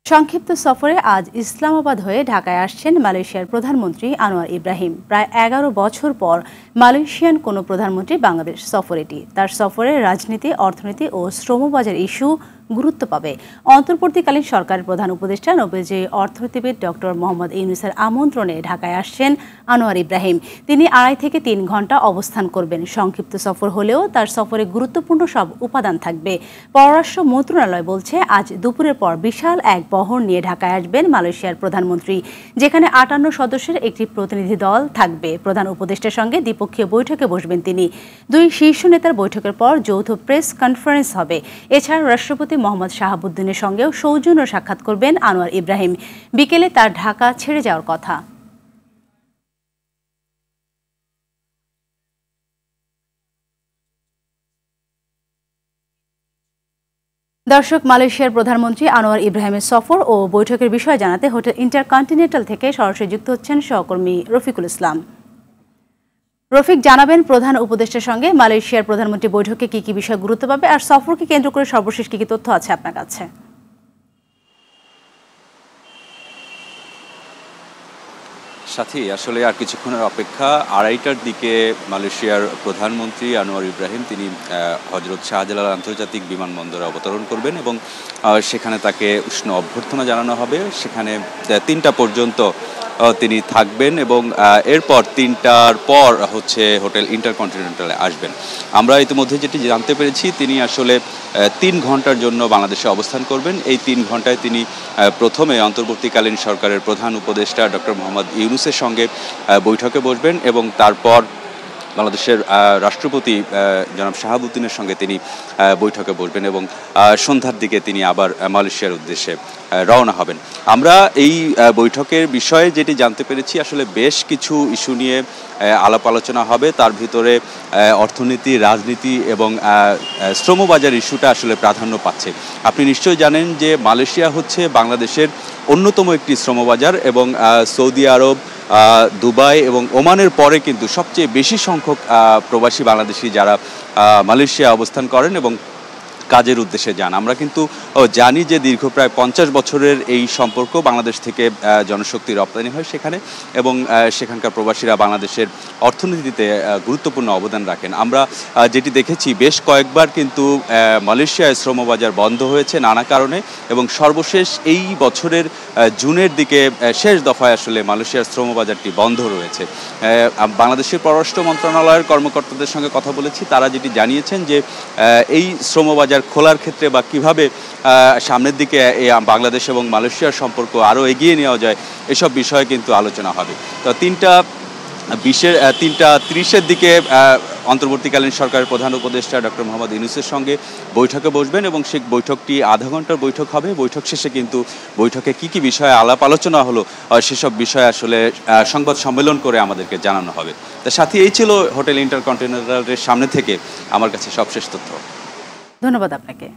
সংক্ষিপ্ত সফরে আজ ইসলামাবাদ হয়ে ঢাকায় আসছেন মালয়েশিয়ার প্রধানমন্ত্রী আনোয়ার ইব্রাহিম। প্রায় ১১ বছর পর মালয়েশিয়ান কোনো প্রধানমন্ত্রী বাংলাদেশ সফর এটি। তার সফরে রাজনীতি, অর্থনীতি ও শ্রমবাজার ইস্যু গুরুত্ব পাবে। অন্তর্বর্তীকালীন সরকারের প্রধান উপদেষ্টা নোবেলজয়ী অর্থনীতিবিদ ডক্টর মোহাম্মদ ইউনূসের আমন্ত্রণে ঢাকায় আসছেন আনোয়ার ইব্রাহিম। তিনি ২.৫ থেকে ৩ ঘণ্টা অবস্থান করবেন। সংক্ষিপ্ত সফর হলেও তার সফরে গুরুত্বপূর্ণ সব উপাদান থাকবে। পররাষ্ট্র মন্ত্রণালয় বলছে, আজ দুপুরের পর বিশাল এক বহর নিয়ে ঢাকায় আসবেন মালয়েশিয়ার প্রধানমন্ত্রী, যেখানে ৫৮ সদস্যের একটি প্রতিনিধি দল থাকবে। প্রধান উপদেষ্টার সঙ্গে দ্বিপক্ষীয় বৈঠকে বসবেন তিনি। দুই শীর্ষ নেতার বৈঠকের পর যৌথ প্রেস কনফারেন্স হবে। এছাড়া রাষ্ট্রপতি মোহাম্মদ শাহাবুদ্দিনের সঙ্গেও সৌজন্য সাক্ষাৎ করবেন আনোয়ার ইব্রাহিম। বিকেলে তার ঢাকা ছেড়ে যাওয়ার কথা। দর্শক, মালয়েশিয়ার প্রধানমন্ত্রী আনোয়ার ইব্রাহিমের সফর ও বৈঠকের বিষয়ে জানাতে হোটেল ইন্টারকন্টিনেন্টাল থেকে সরাসরি যুক্ত হচ্ছেন সহকর্মী রফিকুল ইসলাম। রফিক, জানাবেন প্রধান উপদেষ্টার সঙ্গে মালয়েশিয়ার প্রধানমন্ত্রী বৈঠকে কি কি বিষয় গুরুত্ব পাবে, আর সফরকে কেন্দ্র করে সর্বশেষ কি কি তথ্য আছে আপনার কাছে? সাথী, আসলে আর কিছুক্ষণের অপেক্ষা। ২.৫টার দিকে মালয়েশিয়ার প্রধানমন্ত্রী আনোয়ার ইব্রাহিম তিনি হজরত শাহজালাল আন্তর্জাতিক বিমানবন্দরে অবতরণ করবেন এবং সেখানে তাকে উষ্ণ অভ্যর্থনা জানানো হবে। সেখানে ৩টা পর্যন্ত তিনি থাকবেন এবং এরপর ৩টার পর হোটেল ইন্টারকন্টিনেন্টালে আসবেন। আমরা ইতিমধ্যে যেটি জানতে পেরেছি, তিনি আসলে ৩ ঘন্টার জন্য বাংলাদেশে অবস্থান করবেন। এই ৩ ঘন্টায় তিনি প্রথমে অন্তর্বর্তীকালীন সরকারের প্রধান উপদেষ্টা ডক্টর মোহাম্মদ ইউনূসের সঙ্গে বৈঠকে বসবেন এবং তারপর বাংলাদেশের রাষ্ট্রপতি জনাব শাহাবুদ্দিনের সঙ্গে তিনি বৈঠকে বসবেন এবং সন্ধ্যার দিকে তিনি আবার মালয়েশিয়ার উদ্দেশ্যে রওনা হবেন। আমরা এই বৈঠকের বিষয়ে যেটি জানতে পেরেছি, আসলে বেশ কিছু ইস্যু নিয়ে আলাপ আলোচনা হবে। তার ভিতরে অর্থনীতি, রাজনীতি এবং শ্রমবাজার ইস্যুটা আসলে প্রাধান্য পাচ্ছে। আপনি নিশ্চয়ই জানেন যে মালয়েশিয়া হচ্ছে বাংলাদেশের অন্যতম একটি শ্রমবাজার এবং সৌদি আরব, দুবাই এবং ওমানের পরে কিন্তু সবচেয়ে বেশি সংখ্যক প্রবাসী বাংলাদেশি যারা মালয়েশিয়া অবস্থান করেন এবং কাজের উদ্দেশ্যে যান। আমরা কিন্তু জানি যে দীর্ঘ প্রায় ৫০ বছরের এই সম্পর্ক। বাংলাদেশ থেকে জনশক্তি রপ্তানি হয় সেখানে এবং সেখানকার প্রবাসীরা বাংলাদেশের অর্থনীতিতে গুরুত্বপূর্ণ অবদান রাখেন। আমরা যেটি দেখেছি, বেশ কয়েকবার কিন্তু মালয়েশিয়ায় শ্রমবাজার বন্ধ হয়েছে নানা কারণে এবং সর্বশেষ এই বছরের জুনের দিকে শেষ দফায় আসলে মালয়েশিয়ার শ্রমবাজারটি বন্ধ রয়েছে। বাংলাদেশের পররাষ্ট্র মন্ত্রণালয়ের কর্মকর্তাদের সঙ্গে কথা বলেছি, তারা যেটি জানিয়েছেন যে এই শ্রমবাজার খোলার ক্ষেত্রে বা কিভাবে সামনের দিকে বাংলাদেশ এবং মালয়েশিয়ার সম্পর্ক আরও এগিয়ে নেওয়া যায়, এসব বিষয়ে কিন্তু আলোচনা হবে। তো ৩:30-এর দিকে অন্তর্বর্তীকালীন সরকারের প্রধান উপদেষ্টা ডক্টর মোহাম্মদ ইউনূসের সঙ্গে বৈঠকে বসবেন এবং সেই বৈঠকটি আধা ঘন্টার বৈঠক হবে। বৈঠক শেষে কিন্তু বৈঠকে কি কি বিষয়ে আলাপ আলোচনা হলো সেসব বিষয়ে আসলে সংবাদ সম্মেলন করে আমাদেরকে জানানো হবে। তার সাথে এই ছিল হোটেল ইন্টারকন্টিনেন্টালের সামনে থেকে আমার কাছে সবশেষ তথ্য। ধন্যবাদ আপনাকে।